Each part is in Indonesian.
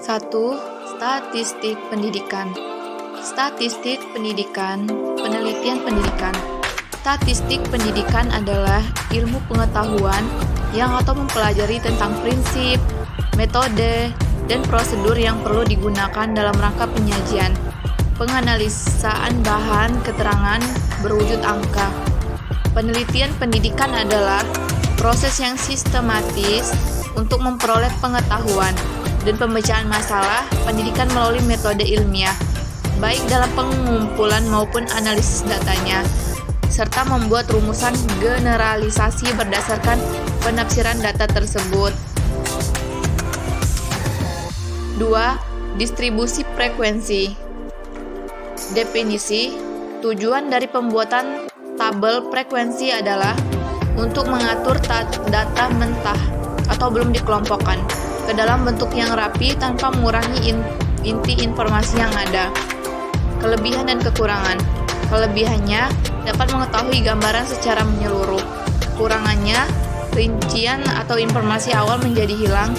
1. Statistik pendidikan. Statistik pendidikan, penelitian pendidikan. Statistik pendidikan adalah ilmu pengetahuan yang atau mempelajari tentang prinsip, metode, dan prosedur yang perlu digunakan dalam rangka penyajian, penganalisaan bahan keterangan berwujud angka. Penelitian pendidikan adalah proses yang sistematis untuk memperoleh pengetahuan dan pemecahan masalah pendidikan melalui metode ilmiah, baik dalam pengumpulan maupun analisis datanya, serta membuat rumusan generalisasi berdasarkan penafsiran data tersebut. 2. Distribusi frekuensi. Definisi: tujuan dari pembuatan tabel frekuensi adalah untuk mengatur data mentah atau belum dikelompokkan ke dalam bentuk yang rapi tanpa mengurangi inti informasi yang ada. Kelebihan dan kekurangan. Kelebihannya dapat mengetahui gambaran secara menyeluruh. Kekurangannya, rincian atau informasi awal menjadi hilang.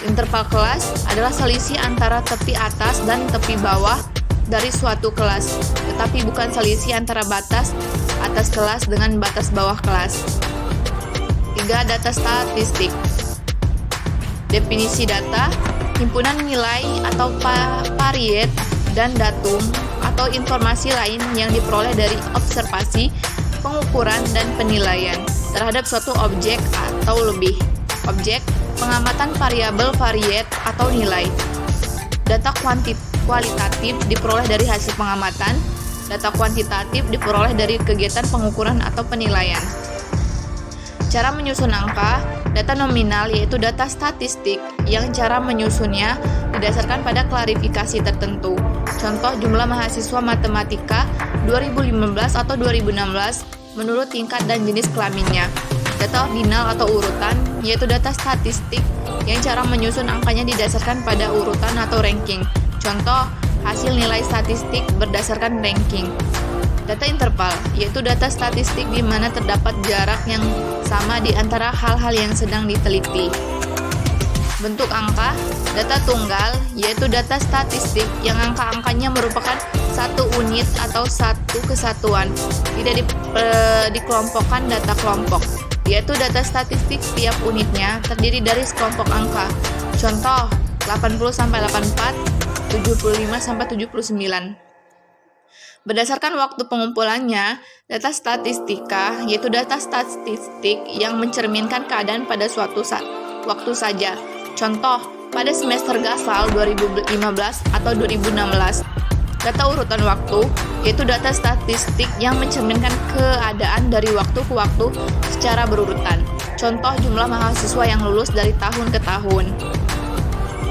Interval kelas adalah selisih antara tepi atas dan tepi bawah dari suatu kelas, tetapi bukan selisih antara batas atas kelas dengan batas bawah kelas. 3. Data statistik. Definisi data: himpunan nilai atau variet dan datum atau informasi lain yang diperoleh dari observasi, pengukuran, dan penilaian terhadap suatu objek atau lebih. Objek: pengamatan variabel variet atau nilai. Data kualitatif diperoleh dari hasil pengamatan. Data kuantitatif diperoleh dari kegiatan pengukuran atau penilaian. Cara menyusun angka. Data nominal yaitu data statistik yang cara menyusunnya didasarkan pada klarifikasi tertentu. Contoh jumlah mahasiswa matematika 2015 atau 2016 menurut tingkat dan jenis kelaminnya. Data ordinal atau urutan yaitu data statistik yang cara menyusun angkanya didasarkan pada urutan atau ranking. Contoh hasil nilai statistik berdasarkan ranking. Data interval yaitu data statistik di mana terdapat jarak yang sama di antara hal-hal yang sedang diteliti. Bentuk angka. Data tunggal yaitu data statistik yang angka-angkanya merupakan satu unit atau satu kesatuan, tidak dikelompokkan data kelompok, yaitu data statistik tiap unitnya terdiri dari sekelompok angka. Contoh 80-84, 75-79. Berdasarkan waktu pengumpulannya, data statistika yaitu data statistik yang mencerminkan keadaan pada suatu waktu saja. Contoh, pada semester Gasal 2015 atau 2016. Data urutan waktu yaitu data statistik yang mencerminkan keadaan dari waktu ke waktu secara berurutan. Contoh jumlah mahasiswa yang lulus dari tahun ke tahun.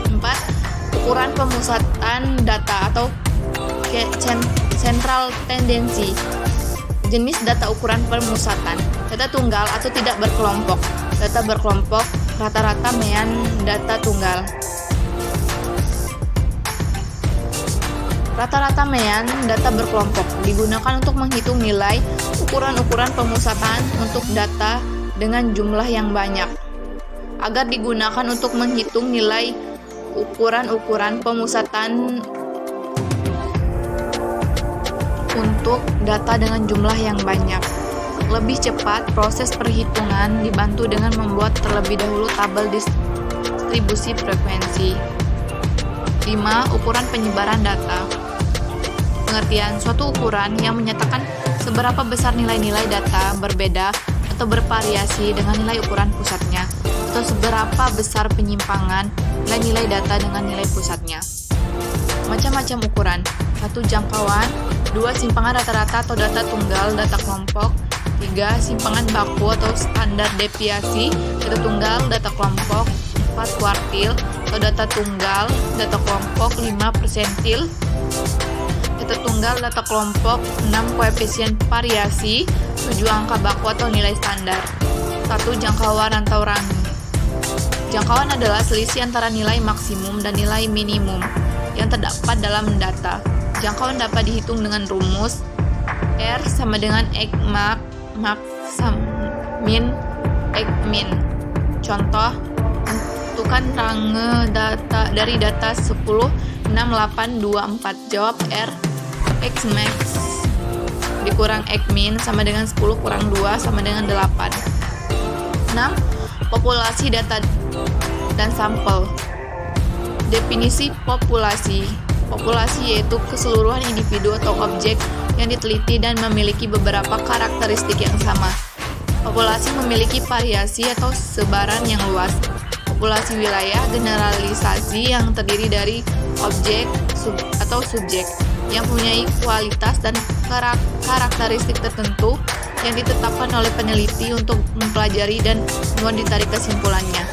4. Ukuran pemusatan data atau central tendency. Jenis data ukuran pemusatan. Data tunggal atau tidak berkelompok. Data berkelompok, rata-rata mean data tunggal. Rata-rata mean data berkelompok digunakan untuk menghitung nilai ukuran-ukuran pemusatan untuk data dengan jumlah yang banyak. Agar digunakan untuk menghitung nilai ukuran-ukuran pemusatan untuk data dengan jumlah yang banyak. Lebih cepat, proses perhitungan dibantu dengan membuat terlebih dahulu tabel distribusi frekuensi. 5. Ukuran penyebaran data. Pengertian: suatu ukuran yang menyatakan seberapa besar nilai-nilai data berbeda atau bervariasi dengan nilai ukuran pusatnya, atau seberapa besar penyimpangan nilai-nilai data dengan nilai pusatnya. Macam-macam ukuran. 1. Jangkauan. 2. Simpangan rata-rata atau data tunggal, data kelompok. 3. Simpangan baku atau standar deviasi, data tunggal, data kelompok. 4. Kuartil atau data tunggal, data kelompok. 5. Persentil, data tunggal, data kelompok. 6. Koefisien variasi. 7. Angka baku atau nilai standar. 1. Jangkauan atau range. Jangkauan adalah selisih antara nilai maksimum dan nilai minimum yang terdapat dalam data. Jangkauan dapat dihitung dengan rumus R sama dengan X max min X min. Contoh Tentukan range data dari data 10, 6, 8, 2, 4. Jawab R. X max dikurang X min sama dengan 10 kurang 2 sama dengan 8. 6. Populasi data dan sampel. Definisi populasi. Populasi yaitu keseluruhan individu atau objek yang diteliti dan memiliki beberapa karakteristik yang sama. Populasi memiliki variasi atau sebaran yang luas. Populasi wilayah generalisasi yang terdiri dari objek atau subjek yang mempunyai kualitas dan karakteristik tertentu yang ditetapkan oleh peneliti untuk mempelajari dan mau ditarik kesimpulannya.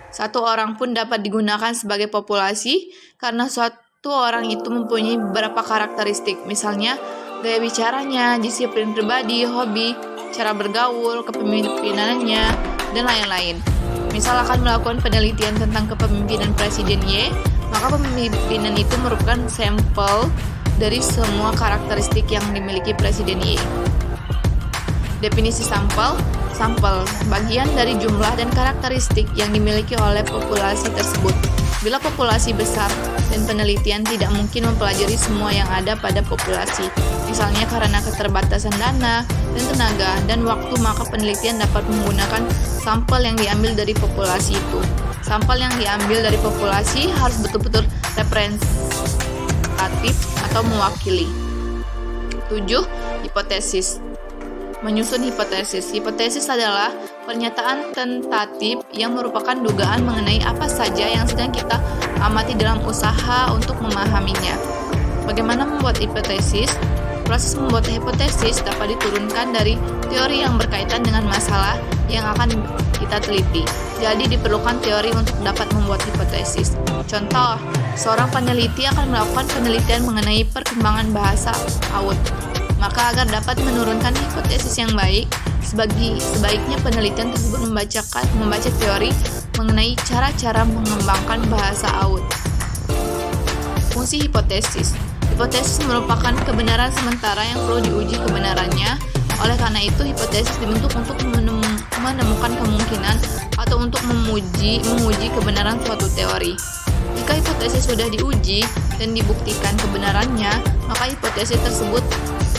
Satu orang pun dapat digunakan sebagai populasi karena suatu orang itu mempunyai beberapa karakteristik, misalnya gaya bicaranya, disiplin pribadi, hobi, cara bergaul, kepemimpinannya, dan lain-lain. Misal akan melakukan penelitian tentang kepemimpinan Presiden Y, maka kepemimpinan itu merupakan sampel dari semua karakteristik yang dimiliki Presiden Y. Definisi sampel. Sampel, bagian dari jumlah dan karakteristik yang dimiliki oleh populasi tersebut. Bila populasi besar dan penelitian tidak mungkin mempelajari semua yang ada pada populasi, misalnya karena keterbatasan dana dan tenaga dan waktu, maka penelitian dapat menggunakan sampel yang diambil dari populasi itu. Sampel yang diambil dari populasi harus betul-betul representatif atau mewakili. 7. Hipotesis. Menyusun hipotesis. Hipotesis adalah pernyataan tentatif yang merupakan dugaan mengenai apa saja yang sedang kita amati dalam usaha untuk memahaminya. Bagaimana membuat hipotesis? Proses membuat hipotesis dapat diturunkan dari teori yang berkaitan dengan masalah yang akan kita teliti. Jadi diperlukan teori untuk dapat membuat hipotesis. Contoh, seorang peneliti akan melakukan penelitian mengenai perkembangan bahasa AUD. Maka agar dapat menurunkan hipotesis yang baik, sebaiknya penelitian tersebut membaca teori mengenai cara-cara mengembangkan bahasa AUD. Fungsi hipotesis. Hipotesis merupakan kebenaran sementara yang perlu diuji kebenarannya. Oleh karena itu, hipotesis dibentuk untuk menemukan kemungkinan atau untuk menguji kebenaran suatu teori. Jika hipotesis sudah diuji dan dibuktikan kebenarannya, maka hipotesis tersebut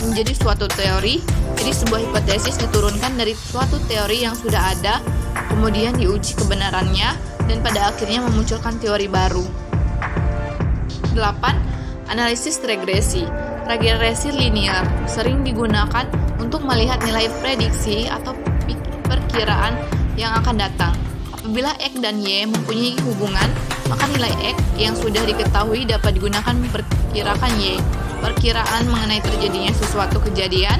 menjadi suatu teori. Jadi sebuah hipotesis diturunkan dari suatu teori yang sudah ada, kemudian diuji kebenarannya, dan pada akhirnya memunculkan teori baru. 8. Analisis regresi. Regresi linear sering digunakan untuk melihat nilai prediksi atau perkiraan yang akan datang. Apabila X dan Y mempunyai hubungan, maka nilai X yang sudah diketahui dapat digunakan memperkirakan Y. Perkiraan mengenai terjadinya sesuatu kejadian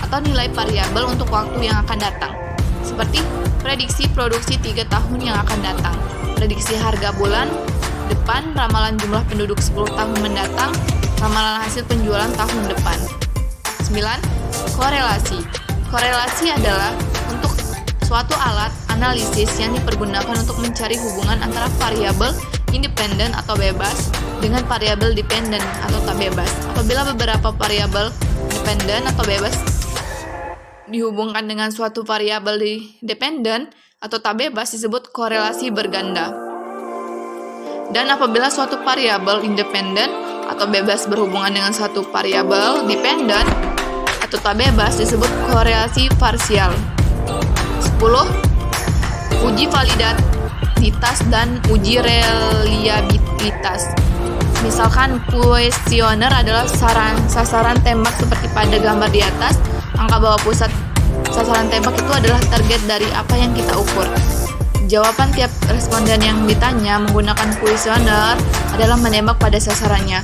atau nilai variabel untuk waktu yang akan datang, seperti prediksi produksi 3 tahun yang akan datang, prediksi harga bulan depan, ramalan jumlah penduduk 10 tahun mendatang, ramalan hasil penjualan tahun depan. 9. Korelasi. Korelasi adalah untuk suatu alat analisis yang dipergunakan untuk mencari hubungan antara variabel independen atau bebas dengan variabel dependen atau tak bebas. Apabila beberapa variabel dependen atau bebas dihubungkan dengan suatu variabel dependen atau tak bebas, disebut korelasi berganda. Dan apabila suatu variabel independen atau bebas berhubungan dengan suatu variabel dependen atau tak bebas, disebut korelasi parsial. 10. Uji validitas dan uji reliabilitas. Misalkan kuesioner adalah sasaran tembak seperti pada gambar di atas. Angka bawah pusat sasaran tembak itu adalah target dari apa yang kita ukur. Jawaban tiap responden yang ditanya menggunakan kuesioner adalah menembak pada sasarannya.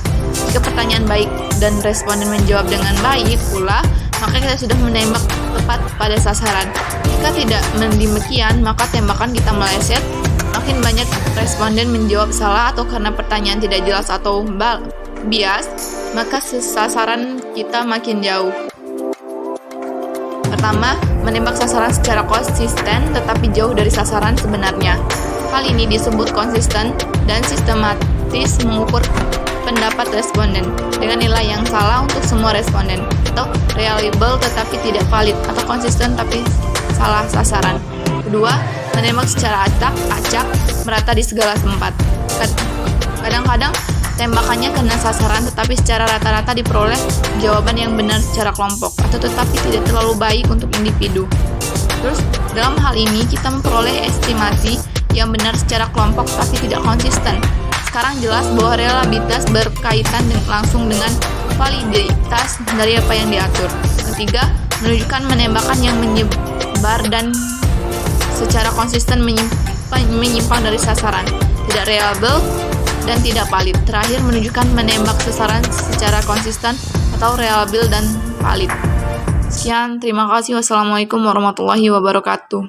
Jika pertanyaan baik dan responden menjawab dengan baik pula, maka kita sudah menembak tepat pada sasaran. Jika tidak demikian, maka tembakan kita meleset. Makin banyak responden menjawab salah atau karena pertanyaan tidak jelas atau bias, maka sasaran kita makin jauh. Pertama, menembak sasaran secara konsisten tetapi jauh dari sasaran sebenarnya. Hal ini disebut konsisten dan sistematis mengukur pendapat responden dengan nilai yang salah untuk semua responden, atau reliable tetapi tidak valid, atau konsisten tapi salah sasaran. Kedua, menembak secara acak, merata di segala tempat. Kadang-kadang tembakannya kena sasaran, tetapi secara rata-rata diperoleh jawaban yang benar secara kelompok, atau tetapi tidak terlalu baik untuk individu. Terus, dalam hal ini kita memperoleh estimasi yang benar secara kelompok tapi tidak konsisten. Sekarang jelas bahwa reliabilitas berkaitan langsung dengan validitas dari apa yang diatur. Ketiga, menunjukkan menembakkan yang menyebar dan secara konsisten menyimpang dari sasaran, tidak reliable dan tidak valid. Terakhir, menunjukkan menembak sasaran secara konsisten atau reliable dan valid. Sekian, terima kasih. Wassalamualaikum warahmatullahi wabarakatuh.